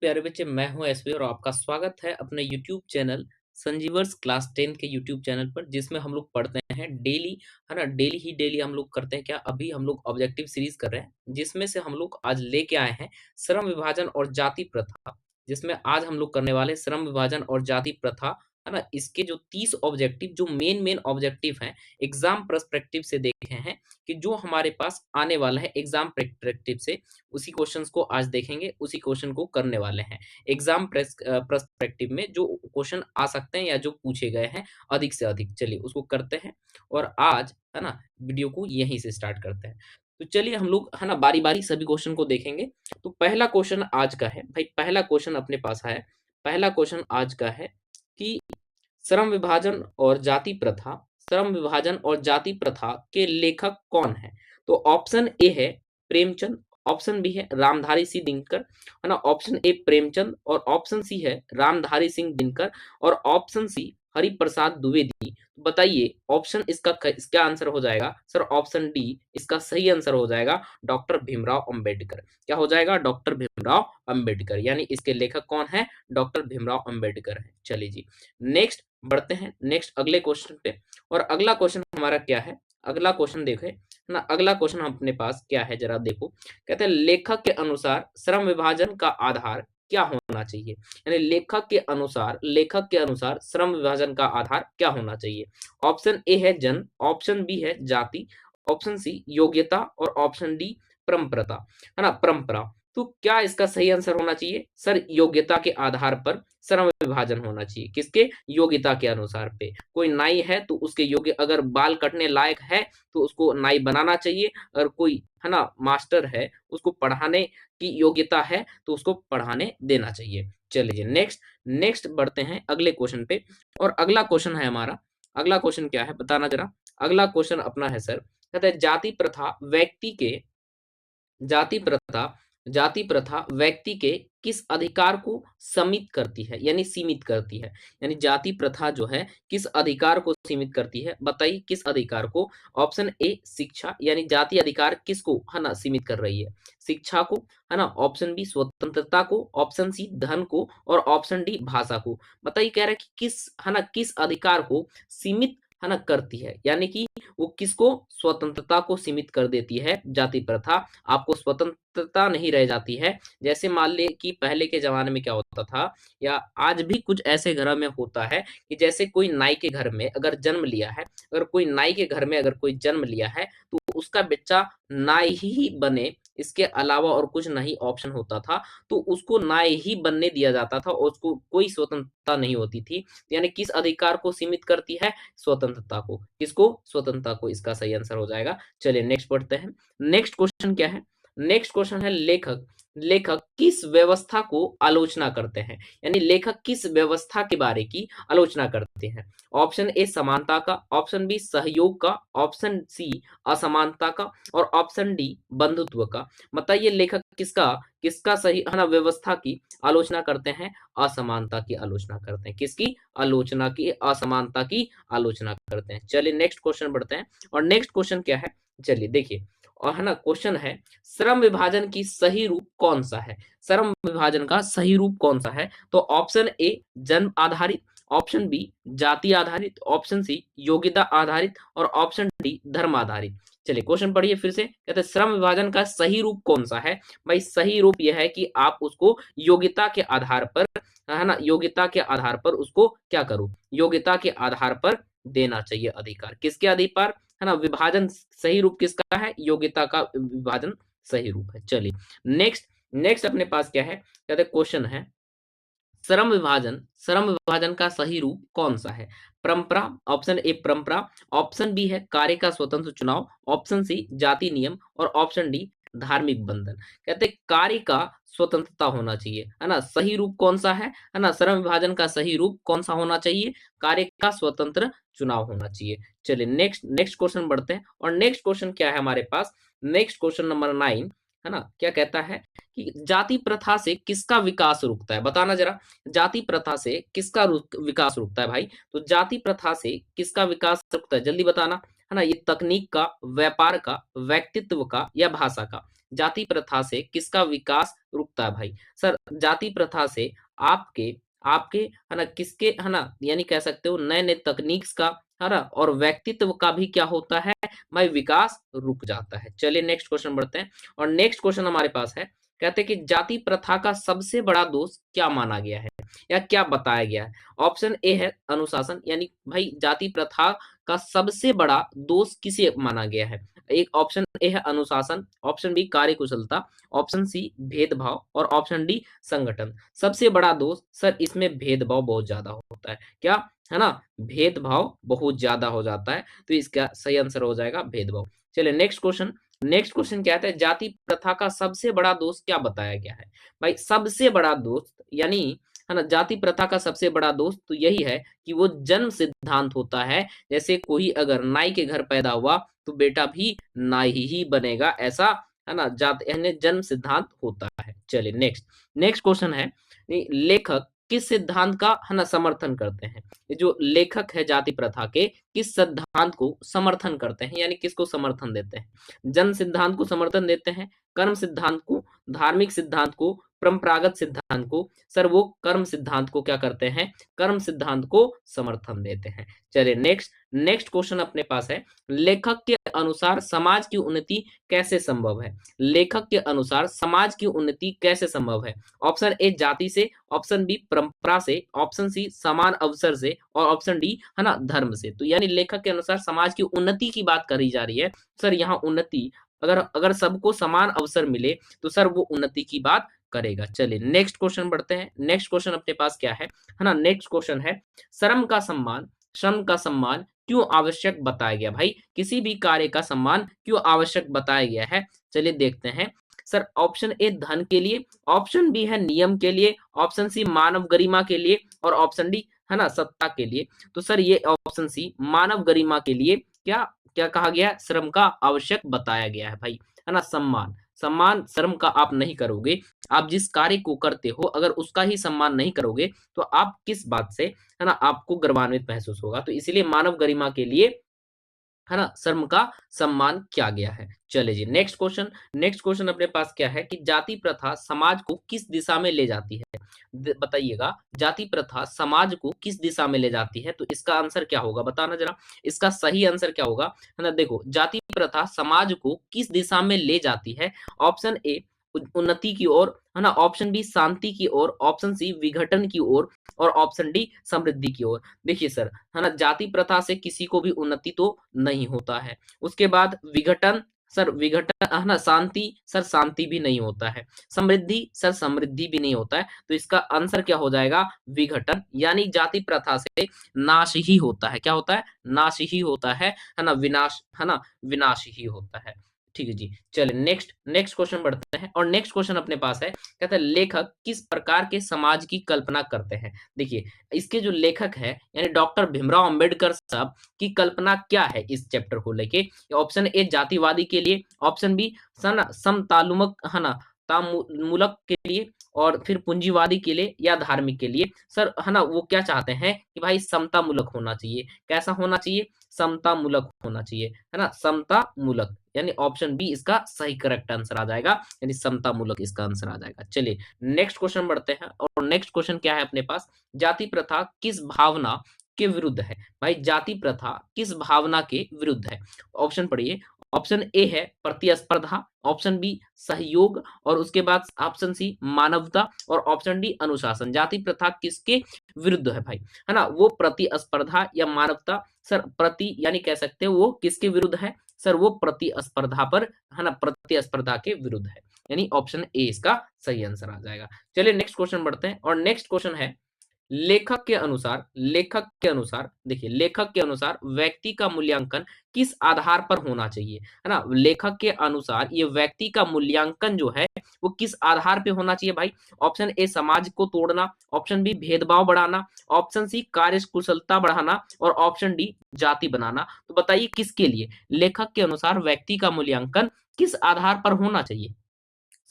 प्यारे बच्चे, मैं हूं एसवी और आपका स्वागत है अपने यूट्यूब चैनल संजीवर्स क्लास 10 के यूट्यूब चैनल पर, जिसमें हम लोग पढ़ते हैं डेली, है ना। डेली हम लोग करते हैं क्या, अभी हम लोग ऑब्जेक्टिव सीरीज कर रहे हैं, जिसमें से हम लोग आज लेके आए हैं श्रम विभाजन और जाति प्रथा। जिसमें आज हम लोग करने वाले श्रम विभाजन और जाति प्रथा, है ना। इसके जो 30 ऑब्जेक्टिव, जो मेन ऑब्जेक्टिव हैं, एग्जाम पर्सपेक्टिव से देखे हैं कि जो हमारे पास आने वाला है एग्जाम पर्सपेक्टिव से, उसी क्वेश्चंस को आज देखेंगे, उसी क्वेश्चन को करने वाले हैं। एग्जाम पर्सपेक्टिव में जो क्वेश्चन आ सकते हैं या जो पूछे गए हैं अधिक से अधिक, चलिए उसको करते हैं। और आज, है ना, वीडियो को यहीं से स्टार्ट करते हैं। तो चलिए हम लोग, है ना, बारी बारी सभी क्वेश्चन को देखेंगे। तो पहला क्वेश्चन आज का है भाई, पहला क्वेश्चन अपने पास है। पहला क्वेश्चन आज का है कि श्रम विभाजन और जाति प्रथा, श्रम विभाजन और जाति प्रथा के लेखक कौन है? तो ऑप्शन ए है प्रेमचंद, ऑप्शन बी है रामधारी सिंह दिनकर, है ना। ऑप्शन ए प्रेमचंद और ऑप्शन सी है रामधारी सिंह दिनकर और ऑप्शन सी हरिप्रसाद द्विवेदी। तो बताइए ऑप्शन इसका आंसर हो जाएगा सर ऑप्शन डी, इसका सही आंसर हो जाएगा डॉक्टर भीमराव अंबेडकर। क्या हो जाएगा? डॉक्टर भीमराव अंबेडकर, यानी इसके लेखक कौन है? डॉक्टर भीमराव अंबेडकर है। चलिए जी, नेक्स्ट बढ़ते हैं, नेक्स्ट अगले क्वेश्चन पे। और अगला क्वेश्चन हमारा क्या है? अगला क्वेश्चन देखो, है ना। अगला क्वेश्चन अपने पास क्या है, जरा देखो। कहते हैं लेखक के अनुसार श्रम विभाजन का आधार क्या होना चाहिए? यानी लेखक के अनुसार श्रम विभाजन का आधार क्या होना चाहिए? ऑप्शन ए है जन्म, ऑप्शन बी है जाति, ऑप्शन सी योग्यता और ऑप्शन डी परंपरा, है ना, परंपरा। तो क्या इसका सही आंसर होना चाहिए? सर योग्यता के आधार पर श्रम विभाजन होना चाहिए। किसके? योग्यता के अनुसार पे। कोई नाई है तो उसके योग्य, अगर बाल कटने लायक है तो उसको नाई बनाना चाहिए। अगर कोई, है ना, मास्टर है, उसको पढ़ाने की योग्यता है तो उसको पढ़ाने देना चाहिए। चलिए नेक्स्ट, नेक्स्ट बढ़ते हैं अगले क्वेश्चन पे। और अगला क्वेश्चन है हमारा, अगला क्वेश्चन क्या है बताना जरा। अगला क्वेश्चन अपना है सर, कहता है जाति प्रथा जाति प्रथा व्यक्ति के किस अधिकार को सीमित करती है, यानी सीमित करती है। यानी जाति प्रथा जो है किस अधिकार को सीमित करती है, बताइए किस अधिकार को? ऑप्शन ए शिक्षा, यानी जाति अधिकार किसको, है ना, सीमित कर रही है? शिक्षा को, है ना। ऑप्शन बी स्वतंत्रता को, ऑप्शन सी धन को और ऑप्शन डी भाषा को। बताइए, कह रहा है कि किस, है ना, किस अधिकार को सीमित, है ना, करती है, यानी कि वो किसको? स्वतंत्रता को सीमित कर देती है जाति प्रथा। आपको स्वतंत्रता नहीं रह जाती है। जैसे मान ले कि पहले के ज़माने में क्या होता था, या आज भी कुछ ऐसे घरों में होता है कि जैसे कोई नाई के घर में अगर जन्म लिया है, अगर कोई नाई के घर में अगर कोई जन्म लिया है, तो उसका बच्चा नाई ही बने, इसके अलावा और कुछ नहीं ऑप्शन होता था। तो उसको नाई ही बनने दिया जाता था और उसको कोई स्वतंत्रता नहीं होती थी। यानी किस अधिकार को सीमित करती है? स्वतंत्रता को। किसको? स्वतंत्रता को। इसका सही आंसर हो जाएगा। चलिए नेक्स्ट पढ़ते हैं। नेक्स्ट क्वेश्चन क्या है? नेक्स्ट क्वेश्चन है लेखक लेखक किस व्यवस्था को आलोचना करते हैं? यानी लेखक किस व्यवस्था के बारे की आलोचना करते हैं? ऑप्शन ए समानता का, ऑप्शन बी सहयोग का, ऑप्शन सी असमानता का और ऑप्शन डी बंधुत्व का। बताइए लेखक किसका किसका सही, है ना, व्यवस्था की आलोचना करते हैं? असमानता की आलोचना करते हैं। किसकी आलोचना की? असमानता की आलोचना करते हैं। चलिए नेक्स्ट क्वेश्चन बढ़ते हैं। और नेक्स्ट क्वेश्चन क्या है? चलिए देखिए, और है ना, क्वेश्चन है श्रम विभाजन की सही रूप कौन सा है? श्रम विभाजन का सही रूप कौन सा है? तो ऑप्शन ए जन्म आधारित, ऑप्शन बी जाति आधारित, ऑप्शन सी योग्यता आधारित और ऑप्शन डी धर्म आधारित। चलिए क्वेश्चन पढ़िए फिर से। कहते हैं श्रम विभाजन का सही रूप कौन सा है? भाई सही रूप यह है कि आप उसको योग्यता के आधार पर, है ना, योग्यता के आधार पर उसको क्या करो? योग्यता के आधार पर देना चाहिए अधिकार। किसके अधिकार, है ना? विभाजन सही रूप किसका है? योग्यता का विभाजन सही रूप है। चलिए नेक्स्ट, नेक्स्ट अपने पास क्या है? कहते क्वेश्चन है श्रम विभाजन का सही रूप कौन सा है? परंपरा, ऑप्शन ए परंपरा, ऑप्शन बी है कार्य का स्वतंत्र चुनाव, ऑप्शन सी जाति नियम और ऑप्शन डी धार्मिक बंधन। कहते हैं कार्य का स्वतंत्रता होना चाहिए, है ना। सही रूप कौन सा है ना? श्रम विभाजन का सही रूप कौन सा होना चाहिए? कार्य का स्वतंत्र चुनाव होना चाहिए। चलिए नेक्स्ट, नेक्स्ट क्वेश्चन बढ़ते हैं। और नेक्स्ट क्वेश्चन क्या है हमारे पास? नेक्स्ट क्वेश्चन नंबर 9, है ना, क्या कहता है कि जाति प्रथा से किसका विकास रुकता है? बताना जरा, जाति प्रथा से किसका विकास रुकता है भाई? तो जाति प्रथा से किसका विकास रुकता है? जल्दी बताना, है ना, ये तकनीक का, व्यापार का, व्यक्तित्व का या भाषा का? जाति प्रथा से किसका विकास रुकता है भाई? सर जाति प्रथा से आपके आपके है ना किसके है ना यानी कह सकते हो नए-नए तकनीक्स का है ना और व्यक्तित्व का भी क्या होता है भाई विकास रुक जाता है। चलिए नेक्स्ट क्वेश्चन बढ़ते हैं और नेक्स्ट क्वेश्चन हमारे पास है, कहते हैं कि जाति प्रथा का सबसे बड़ा दोष क्या माना गया है या क्या बताया गया है? ऑप्शन ए है अनुशासन, यानी भाई जाति प्रथा का सबसे बड़ा दोष किसे माना गया है? एक ऑप्शन ए है अनुशासन, ऑप्शन बी कार्यकुशलता, ऑप्शन सी भेदभाव और ऑप्शन डी संगठन। सबसे बड़ा दोष सर इसमें भेदभाव बहुत ज्यादा होता है, क्या है ना, भेदभाव बहुत ज्यादा हो जाता है, तो इसका सही आंसर हो जाएगा भेदभाव। चलिए नेक्स्ट क्वेश्चन, नेक्स्ट क्वेश्चन क्या है, जाति प्रथा का सबसे बड़ा दोष क्या बताया गया है? भाई सबसे बड़ा दोष यानी है ना जाति प्रथा का सबसे बड़ा दोष तो यही है कि वो जन्म सिद्धांत होता है। जैसे कोई अगर नाई के घर पैदा हुआ तो बेटा भी नाई ही बनेगा, ऐसा है ना जात यानी जन्म सिद्धांत होता है। चलिए नेक्स्ट, नेक्स्ट क्वेश्चन है लेखक किस सिद्धांत का है ना समर्थन करते हैं? ये जो लेखक है जाति प्रथा के किस सिद्धांत को समर्थन करते हैं यानी किसको समर्थन देते हैं? जन्म सिद्धांत को समर्थन देते हैं, कर्म सिद्धांत को, धार्मिक सिद्धांत को, परंपरागत सिद्धांत को? सर वो कर्म सिद्धांत को क्या करते हैं, कर्म सिद्धांत को समर्थन देते हैं। चलिए नेक्स्ट, नेक्स्ट क्वेश्चन अपने पास है, लेखक के अनुसार समाज की उन्नति कैसे संभव है? लेखक के अनुसार समाज की उन्नति कैसे संभव है? ऑप्शन ए जाति से, ऑप्शन बी परंपरा से, ऑप्शन सी समान अवसर से और ऑप्शन डी है ना धर्म से। तो यानी लेखक के अनुसार समाज की उन्नति की बात करी जा रही है। सर यहाँ उन्नति अगर अगर सबको समान अवसर मिले तो सर वो उन्नति की बात करेगा। चलिए नेक्स्ट क्वेश्चन बढ़ते हैं, नेक्स्ट क्वेश्चन अपने पास क्या है ना, नेक्स्ट क्वेश्चन है श्रम का सम्मान, श्रम का सम्मान क्यों आवश्यक बताया गया? भाई किसी भी कार्य का सम्मान क्यों आवश्यक बताया गया है? चलिए देखते हैं। सर ऑप्शन ए धन के लिए, ऑप्शन बी है नियम के लिए, ऑप्शन सी मानव गरिमा के लिए और ऑप्शन डी है ना सत्ता के लिए। तो सर ये ऑप्शन सी मानव गरिमा के लिए क्या क्या कहा गया है? श्रम का आवश्यक बताया गया है भाई, है ना सम्मान, सम्मान श्रम का आप नहीं करोगे, आप जिस कार्य को करते हो अगर उसका ही सम्मान नहीं करोगे तो आप किस बात से है ना आपको गर्वान्वित महसूस होगा। तो इसलिए मानव गरिमा के लिए है ना श्रम का सम्मान किया गया है। चलिए जी नेक्स्ट क्वेश्चन, नेक्स्ट क्वेश्चन अपने पास क्या है कि जाति प्रथा समाज को किस दिशा में ले जाती है? बताइएगा, जाति प्रथा समाज को किस दिशा में ले जाती है? तो इसका आंसर क्या होगा बताना जरा, इसका सही आंसर क्या होगा? है ना देखो जाति प्रथा समाज को किस दिशा में ले जाती है? ऑप्शन ए उन्नति की ओर, है ना, ऑप्शन बी शांति की ओर, ऑप्शन सी विघटन की ओर और ऑप्शन डी समृद्धि की ओर। देखिए सर है ना जाति प्रथा से किसी को भी उन्नति तो नहीं होता है, उसके बाद विघटन, सर विघटन है ना, शांति सर शांति भी नहीं होता है, समृद्धि सर समृद्धि भी नहीं होता है। तो इसका आंसर क्या हो जाएगा? विघटन, यानी जाति प्रथा से नाश ही होता है। क्या होता है? नाश ही होता है ना विनाश, है ना विनाश ही होता है। ठीक है जी। चलिए नेक्स्ट, नेक्स्ट क्वेश्चन बढ़ते हैं और नेक्स्ट क्वेश्चन अपने पास है, कहता है लेखक किस प्रकार के समाज की कल्पना करते हैं? देखिए इसके जो लेखक है यानी डॉक्टर भीमराव अंबेडकर साहब की कल्पना क्या है इस चैप्टर को लेके? ऑप्शन ए जातिवादी के लिए, ऑप्शन बी समतालुमक है ना तामूलक के लिए और फिर पूंजीवादी के लिए या धार्मिक के लिए। सर है ना वो क्या चाहते हैं कि भाई समतामूलक होना चाहिए। कैसा होना चाहिए? समतामूलक होना चाहिए, है ना समतामूलक, यानी ऑप्शन बी इसका सही करेक्ट आंसर आ जाएगा, यानी समतामूलक इसका आंसर आ जाएगा। चलिए नेक्स्ट क्वेश्चन बढ़ते हैं और नेक्स्ट क्वेश्चन क्या है अपने पास, जाति प्रथा किस भावना के विरुद्ध है? भाई जाति प्रथा किस भावना के विरुद्ध है? ऑप्शन पढ़िए, ऑप्शन ए है प्रतिस्पर्धा, ऑप्शन बी सहयोग और उसके बाद ऑप्शन सी मानवता और ऑप्शन डी अनुशासन। जाति प्रथा किसके विरुद्ध है भाई? है ना वो प्रतिस्पर्धा या मानवता। सर प्रति यानी कह सकते हैं वो किसके विरुद्ध है? सर वो प्रतिस्पर्धा पर, है ना प्रतिस्पर्धा के विरुद्ध है, यानी ऑप्शन ए इसका सही आंसर आ जाएगा। चलिए नेक्स्ट क्वेश्चन बढ़ते हैं और नेक्स्ट क्वेश्चन है, लेखक के अनुसार, लेखक के अनुसार देखिए लेखक के अनुसार व्यक्ति का मूल्यांकन किस आधार पर होना चाहिए? है ना लेखक के अनुसार ये व्यक्ति का मूल्यांकन जो है वो किस आधार पे होना चाहिए भाई? ऑप्शन ए समाज को तोड़ना, ऑप्शन बी भेदभाव बढ़ाना, ऑप्शन सी कार्य कुशलता बढ़ाना और ऑप्शन डी जाति बनाना। तो बताइए किसके लिए लेखक के अनुसार व्यक्ति का मूल्यांकन किस आधार पर होना चाहिए?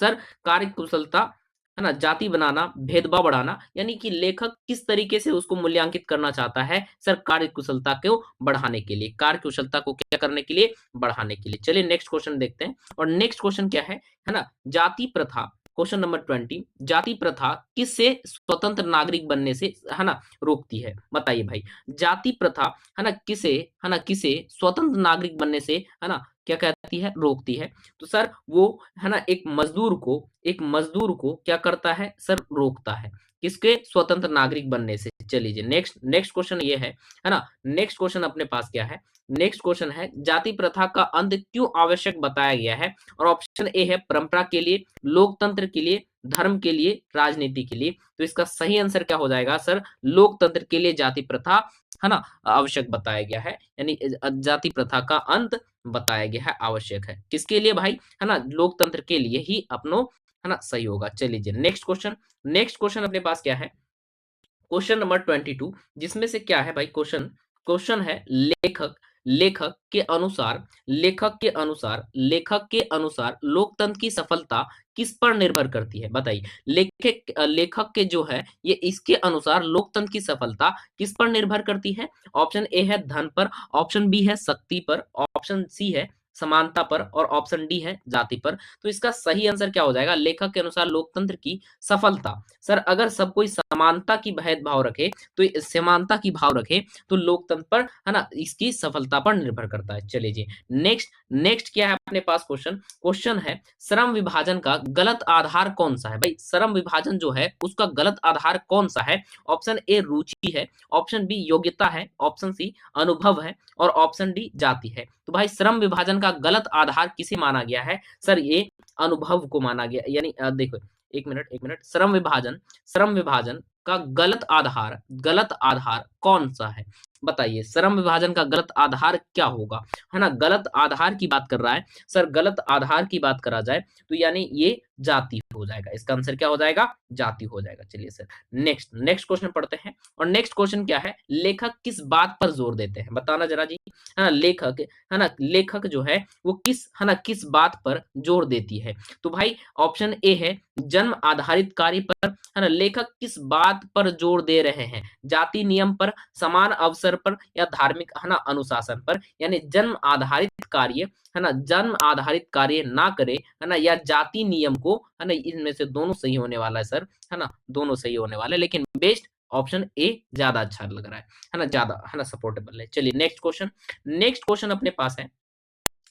सर कार्य कुशलता, है ना, जाति बनाना, भेदभाव बढ़ाना, यानी कि लेखक किस तरीके से उसको मूल्यांकित करना चाहता है सर, कार्यकुशलता को बढ़ाने के लिए, कार्यकुशलता को क्या करने के लिए, बढ़ाने के लिए। चलिए नेक्स्ट क्वेश्चन देखते हैं। और नेक्स्ट क्वेश्चन क्या है ना, जाति प्रथा, क्वेश्चन नंबर 20, जाति प्रथा किससे स्वतंत्र नागरिक बनने से, है ना, रोकती है, बताइए भाई। जाति प्रथा, है ना, किसे स्वतंत्र नागरिक बनने से, है ना, क्या कहती है, रोकती है। तो सर वो, है ना, एक मजदूर को क्या करता है सर, रोकता है, किसके, स्वतंत्र नागरिक बनने से। चलिए नेक्स्ट नेक्स्ट क्वेश्चन ये है ना, नेक्स्ट क्वेश्चन अपने पास क्या है, नेक्स्ट क्वेश्चन है, जाति प्रथा का अंत क्यों आवश्यक बताया गया है। और ऑप्शन ए है परंपरा के लिए, लोकतंत्र के लिए, धर्म के लिए, राजनीति के लिए। तो इसका सही आंसर क्या हो जाएगा सर, लोकतंत्र के लिए जाति प्रथा, है ना, आवश्यक बताया गया है, यानी जाति प्रथा का अंत बताया गया है, आवश्यक है, किसके लिए भाई, है ना, लोकतंत्र के लिए ही अपनो, है ना, सही होगा। चलिए नेक्स्ट क्वेश्चन, नेक्स्ट क्वेश्चन अपने पास क्या है, क्वेश्चन नंबर 22, जिसमें से क्या है भाई, क्वेश्चन क्वेश्चन है, लेखक लेखक के अनुसार, लेखक के अनुसार लोकतंत्र की सफलता किस पर निर्भर करती है, बताइए। लेखक के जो है, ये इसके अनुसार लोकतंत्र की सफलता किस पर निर्भर करती है। ऑप्शन ए है धन पर, ऑप्शन बी है शक्ति पर, ऑप्शन सी है समानता पर, और ऑप्शन डी है जाति पर। तो इसका सही आंसर क्या हो जाएगा, लेखक के अनुसार लोकतंत्र की सफलता, सर अगर सब कोई समानता की भेदभाव रखे, तो समानता की भाव रखे, तो लोकतंत्र पर, है ना, इसकी सफलता पर निर्भर करता है। चलिए जी नेक्स्ट, नेक्स्ट क्या है अपने पास क्वेश्चन, क्वेश्चन है, श्रम विभाजन का गलत आधार कौन सा है भाई, श्रम विभाजन जो है उसका गलत आधार कौन सा है। ऑप्शन ए रुचि है, ऑप्शन बी योग्यता है, ऑप्शन सी अनुभव है, और ऑप्शन डी जाति है। तो भाई श्रम विभाजन का गलत आधार किसे माना गया है सर, ये अनुभव को माना गया, यानी देखो, एक मिनट, श्रम विभाजन का गलत आधार कौन सा है, बताइए। श्रम विभाजन का गलत आधार क्या होगा, है ना, गलत आधार की बात कर रहा है सर, गलत आधार की बात करा जाए तो यानी ये जाति हो जाएगा, इसका आंसर क्या हो जाएगा, जाति हो जाएगा। चलिए सर नेक्स्ट नेक्स्ट क्वेश्चन पढ़ते हैं। और नेक्स्ट क्वेश्चन क्या है, लेखक किस बात पर जोर देते हैं, बताना जरा जी, है ना, लेखक जो है वो किस बात पर जोर देती है। तो भाई ऑप्शन ए है जन्म आधारित कार्य पर, है ना, लेखक किस बात पर जोर दे रहे हैं, जाति नियम पर, समान अवसर पर, या धार्मिक, है ना, अनुशासन पर। यानी जन्म आधारित कार्य, है ना, जन्म आधारित कार्य ना करे, है ना, या जाति नियम को, है ना, इनमें से दोनों सही होने वाला है सर, है ना, दोनों सही होने वाले, लेकिन बेस्ट ऑप्शन ए ज्यादा अच्छा लग रहा है ना, ज्यादा, है ना, सपोर्टेबल है। चलिए नेक्स्ट क्वेश्चन, नेक्स्ट क्वेश्चन अपने पास है,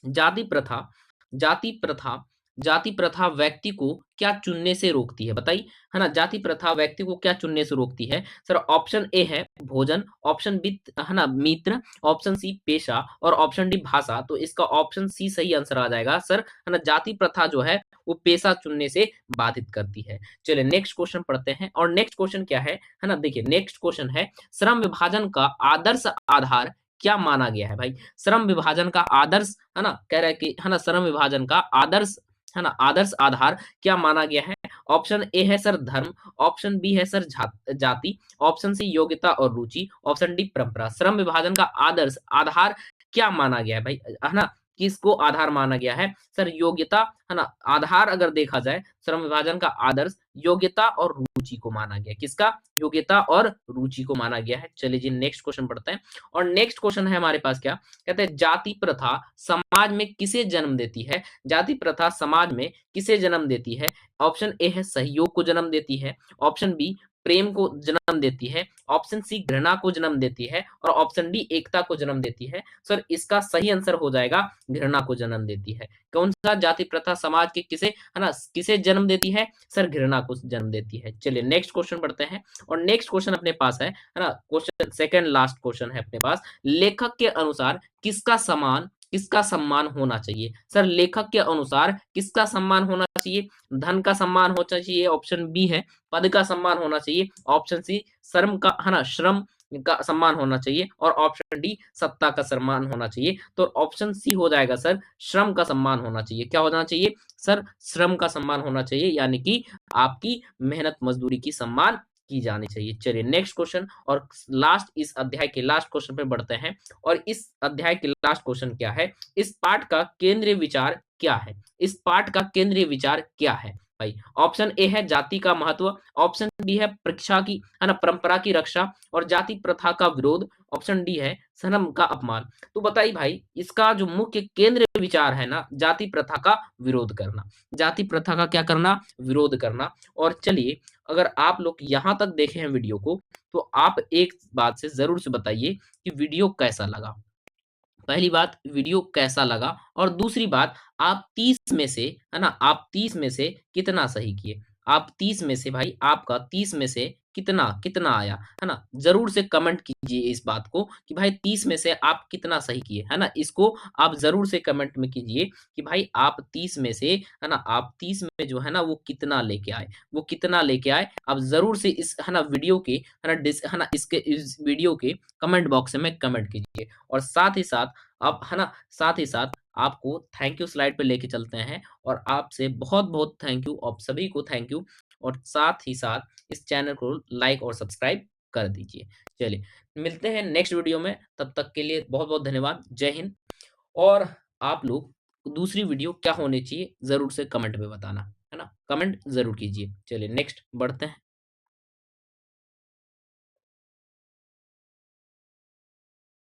जाति प्रथा जाति प्रथा जाति प्रथा व्यक्ति को क्या चुनने से रोकती है, बताइए, है ना, जाति प्रथा व्यक्ति को क्या चुनने से रोकती है सर। ऑप्शन ए है भोजन, ऑप्शन बी, है ना, मित्र, ऑप्शन सी पेशा, और ऑप्शन डी भाषा। तो इसका ऑप्शन सी सही आंसर आ जाएगा सर, है ना, जाति प्रथा जो है वो पेशा चुनने से बाधित करती है। चलिए नेक्स्ट क्वेश्चन पढ़ते हैं। और नेक्स्ट क्वेश्चन क्या है ना, देखिए नेक्स्ट क्वेश्चन है, श्रम विभाजन का आदर्श आधार क्या माना गया है भाई। श्रम विभाजन का आदर्श, है ना, कह रहा है कि, है ना, श्रम विभाजन का आदर्श, है ना, आदर्श आधार क्या माना गया है। ऑप्शन ए है सर धर्म, ऑप्शन बी है सर जाति, ऑप्शन सी योग्यता और रुचि, ऑप्शन डी परंपरा। श्रम विभाजन का आदर्श आधार क्या माना गया है भाई, है ना, किसको आधार माना गया है सर, योग्यता, है ना, आधार अगर देखा जाए श्रम विभाजन का आदर्श योग्यता और रुचि को माना गया, किसका, योग्यता और रुचि को माना गया है। चलिए जी नेक्स्ट क्वेश्चन पढ़ते हैं। और नेक्स्ट क्वेश्चन है हमारे पास क्या, कहते हैं जाति प्रथा समाज में किसे जन्म देती है, जाति प्रथा समाज में किसे जन्म देती है। ऑप्शन ए है सहयोग को जन्म देती है, ऑप्शन बी प्रेम को जन्म देती है, ऑप्शन सी घृणा को जन्म देती है, और ऑप्शन डी एकता को जन्म देती है। सर इसका सही आंसर हो जाएगा घृणा को जन्म देती है। कौन सा जाति प्रथा समाज के किसे, है ना, किसे जन्म देती है सर, घृणा को जन्म देती है। चलिए नेक्स्ट क्वेश्चन पढ़ते हैं। और नेक्स्ट क्वेश्चन अपने पास है ना, क्वेश्चन सेकंड लास्ट क्वेश्चन है अपने पास, लेखक के अनुसार किसका सम्मान होना चाहिए सर, लेखक के अनुसार किसका सम्मान होना चाहिए। धन का सम्मान होना चाहिए, ऑप्शन बी है पद का सम्मान होना चाहिए, ऑप्शन सी श्रम का, है ना, श्रम का सम्मान होना चाहिए, और ऑप्शन डी सत्ता का सम्मान होना चाहिए। तो ऑप्शन सी हो जाएगा सर, श्रम का सम्मान होना चाहिए। क्या होना चाहिए सर, श्रम का सम्मान होना चाहिए, यानी कि आपकी मेहनत मजदूरी की सम्मान की जानी चाहिए। चलिए नेक्स्ट क्वेश्चन और लास्ट, इस अध्याय के लास्ट क्वेश्चन पे बढ़ते हैं। और इस अध्याय के लास्ट क्वेश्चन क्या है, इस पाठ का केंद्रीय विचार क्या है, इस पाठ का केंद्रीय विचार क्या है, भाई? ऑप्शन ए है जाति का महत्व, ऑप्शन बी है परीक्षा की है ना परंपरा की रक्षा और जाति प्रथा का विरोध, ऑप्शन डी है धर्म का अपमान। तो बताइए भाई इसका जो मुख्य केंद्र विचार है ना जाति प्रथा का विरोध करना। जाति प्रथा का क्या करना? विरोध करना। और चलिए अगर आप लोग यहाँ तक देखे हैं वीडियो को, तो आप एक बात से ज़रूर से बताइए कि वीडियो कैसा लगा? पहली बात वीडियो कैसा लगा और दूसरी बात आप 30 में से है ना आप 30 में से कितना सही किए? आप 30 में से भाई आपका 30 में से कितना कितना आया, है ना? ज़रूर से कमेंट कीजिए इस बात को कि भाई 30 में से आप कितना सही किए, है ना? इसको आप ज़रूर से कमेंट में कीजिए कि भाई आप 30 में से है ना आप 30 में जो है ना वो कितना लेके आए, वो कितना लेके आए? आप ज़रूर से इस है ना वीडियो के है ना इसके इस वीडियो के कमेंट बॉक्स में कमेंट कीजिए। और साथ ही साथ आप है ना, साथ ही साथ आपको थैंक यू स्लाइड पे लेके चलते हैं और आपसे बहुत-बहुत थैंक यू, आप सभी को थैंक यू और साथ ही साथ इस चैनल को लाइक और सब्सक्राइब कर दीजिए। चलिए, मिलते हैं नेक्स्ट वीडियो में, तब तक के लिए बहुत-बहुत धन्यवाद। जय हिंद और आप लोग दूसरी वीडियो क्या होनी चाहिए ज़रूर से कमेंट में बताना, है ना? कमेंट ज़रूर कीजिए। चलिए नेक्स्ट बढ़ते हैं।